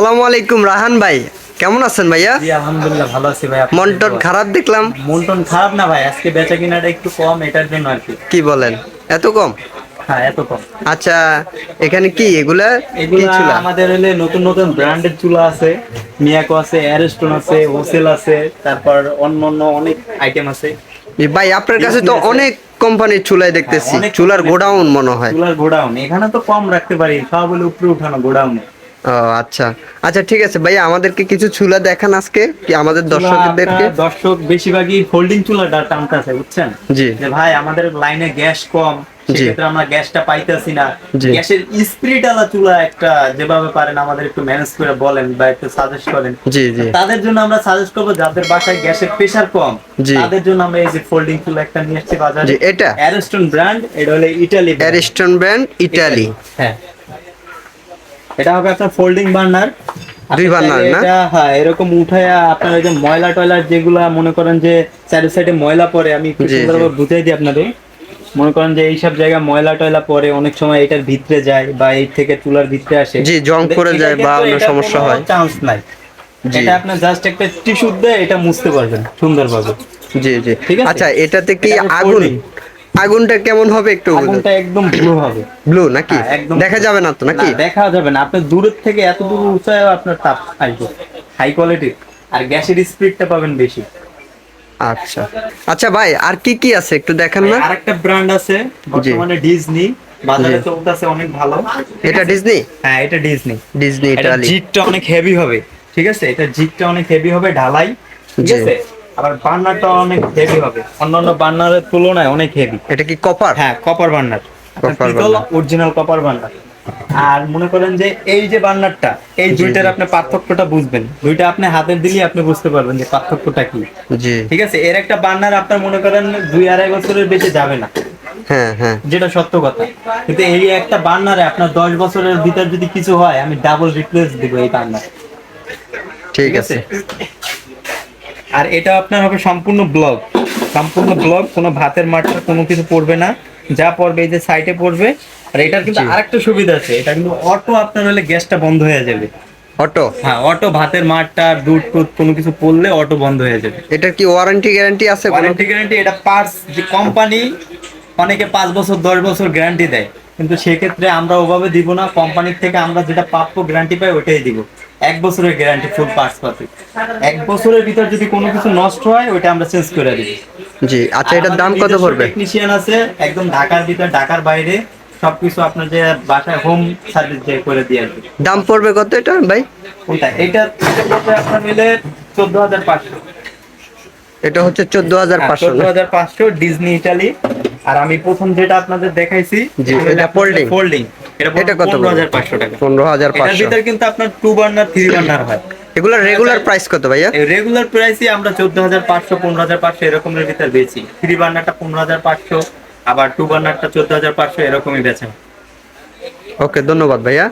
আসসালামু আলাইকুম রাহান ভাই, কেমন আছেন ভাইয়া? জি আলহামদুলিল্লাহ ভালো আছি ভাই। মন টন খারাপ দেখলাম। মন টন খারাপ না ভাই, আজকে বেচা কিনাটা একটু কম, এটার জন্য আর কি। কি বলেন, এত কম? হ্যাঁ, এত কম। আচ্ছা, এখানে কি এগুলা কি এগুলা চুলা? আমাদের হলে নতুন নতুন ব্র্যান্ডের চুলা আছে, মিয়াকো আছে, অ্যারিস্টন আছে, হোসেল আছে, তারপর অন্য অন্য অনেক আইটেম আছে। ভাই আপনার কাছে ডিসনি তো আছে। অনেক কোম্পানির চুলাই হ্যাঁ, দেখতেছি, অনেক চুলার কোম্পানির গোডাউন মনে হয়। চুলার গোডাউন এখানে তো কম রাখতে পারি, সব হলে উপরে উঠানো গোডাউনে। ও আচ্ছা, আচ্ছা ঠিক আছে ভাইয়া, আমাদেরকে কিছু চুলা দেখান আজকে কি আমাদের চুলা দর্শকদেরকে। আপনার দর্শক বেশিরভাগই ফোল্ডিং চুলাটা টানতেছে, বুঝছেন? জি যে ভাই আমাদের লাইনে গ্যাস কম, জি সেক্ষেত্রে আমরা গ্যাসটা পাইতেছি না। জি গ্যাসের স্পিরিট আলা চুলা একটা যেভাবে পারেন আমাদের একটু ম্যানেজ করে বলেন বা একটু সাজেস্ট করেন। জি জি তাদের জন্য আমরা সাজেস্ট করবো যাদের বাসায় গ্যাসের প্রেসার কম, জি তাদের জন্য আমরা এই যে ফোল্ডিং চুলা একটা নিয়ে এসেছি বাজারে। জি এটা অ্যারিস্টন ব্র্যান্ড, এটা হলো Italy brand। Ariston brand, Italy. হ্যাঁ, এটা হবে আপনার ফোল্ডিং বার্নার। দুই আপনি বার্নার চাইলে না? এটা হ্যাঁ এরকম উঠায়া আপনার ওই যে ময়লা টয়লা যেগুলা মনে করেন যে সাইডে সাইডে ময়লা পড়ে, আমি একটু জি জি সুন্দরভাবে বুঝাই দিই আপনাদের। মনে করেন যে এইসব জায়গায় ময়লা টয়লা পড়ে, অনেক সময় এটার ভিতরে যায় বা এই থেকে চুলার ভিতরে আসে। জি, জং কিন্তু পড়ে এটার যায় বা ক্ষেত্রে অন্য এটার সমস্যা কোনো হয়। চান্স নাই। জি এটা আপনার জাস্ট একটা টিস্যু দিয়ে এটা মুছতে পারবেন সুন্দরভাবে। জি জি ঠিক আছে, আচ্ছা, এটাতে কি এটা হবে আগুন, folding। আগুনটা কেমন হবে একটু বুঝান। আগুনটা একদম ব্লু হবে। ব্লু নাকি? হ্যাঁ, একদম দেখা blue। যাবে না তো না, নাকি? দেখা যাবে না, আপনি দূরের থেকে এত দূর উঁচায় আপনার তাপ আসবে, হাই কোয়ালিটির। আর গ্যাসের স্পিডটা পাবেন বেশি। আচ্ছা আচ্ছা ভাই, আর কি কি আছে একটু দেখান না। আরেকটা ব্র্যান্ড আছে জি বর্তমানে, ডিজনি, বাজারে জি চলতেছে অনেক ভালো। ঠিক এটা আছে? ডিজনি, হ্যাঁ, এটা ডিজনি। ডিজনি এটা ইটালি। জিটটা অনেক হেভি হবে। ঠিক আছে, এটা জিটটা অনেক হেভি হবে, ঢালাই। ঠিক জি, আছে, আবার বার্নারটা অনেক হেভি হবে, অন্যান্য বার্নারের তুলনায় অনেক হেভি। এটা কি কপার? হ্যাঁ, কপার বার্নার। আপনার কপার পিতল, বার্নার। Original copper burner. আর মনে করেন যে এই যে বার্নারটা, এই জি দুইটার জি আপনি পার্থক্যটা বুঝবেন, দুইটা আপনি হাতে দিলে আপনি বুঝতে পারবেন যে পার্থক্যটা কি। জি ঠিক আছে, এর একটা বার্নার আপনার মনে করেন 2-2.5 বছরের বেশি যাবে না, হ্যাঁ হ্যাঁ যেটা সত্য কথা। কিন্তু এই একটা বার্নারে আপনার 10 বছরের ভিতর যদি কিছু হয়, আমি ডাবল রিপ্লেস দিব এই বার্নার। ঠিক ঠিক আছে, আছে। আর এটা আপনার হবে সম্পূর্ণ ব্লক, সম্পূর্ণ ব্লক, কোনো ভাতের মাঠটা কোনো কিছু পড়বে না, যা পড়বে এই যে সাইডে পড়বে। আর এটার কিন্তু জি, আরেকটা সুবিধা আছে, এটা কিন্তু অটো আপনার হলে গ্যাসটা বন্ধ হয়ে যাবে। অটো। হ্যাঁ, অটো, ভাতের মাঠটা দুধ টুধ কোনো কিছু পড়লে অটো বন্ধ হয়ে যাবে। এটার কি ওয়ারেন্টি গ্যারান্টি আছে কোনো? ওয়ারেন্টি গ্যারান্টি, এটা পার্টস যে কোম্পানি অনেকে 5 বছর 10 বছর গ্যারান্টি দেয়, কিন্তু সেক্ষেত্রে আমরা ওভাবে দিব না। কোম্পানির থেকে আমরা যেটা প্রাপ্য গ্যারান্টি পাই ওটাই দিব। 1 বছরের গ্যারান্টি ফুল পার্টস পাতি। 1 বছরের ভিতর যদি কোনো কিছু নষ্ট হয়, ওটা আমরা চেঞ্জ করে দিব। জি আচ্ছা, আর এটার আমাদের দাম কত নিজস্ব পড়বে? টেকনিশিয়ান আছে একদম ঢাকার ভিতর, ঢাকার বাইরে, সবকিছু আপনার যে বাসায় হোম সার্ভিস যে করে দিয়ে আসবে। দাম পড়বে কত এটা ভাই? কোনটা? এটা পড়বে আপনার মিলে 14,500। এটা হচ্ছে 14,500 না? 14,500 ডিজনি ইটালি। আর আমি প্রথম যেটা আপনাদের দেখাইছি, জি, এটা ফোল্ডিং। folding। এটা এটা কত পড়বে? 15,500 টাকা। 15,500। এটার ভিতর কিন্তু আপনার 2 বার্নার 3 বার্নার হয়। এগুলা রেগুলার প্রাইস কত ভাইয়া? এই রেগুলার প্রাইসই আমরা 14,500 15,500 এরকমের ভিতর বেচি। 3 বার্নারটা 15,500, আবার 2 বার্নারটা 14,500 এরকমই বেচা। ওকে, ধন্যবাদ ভাইয়া।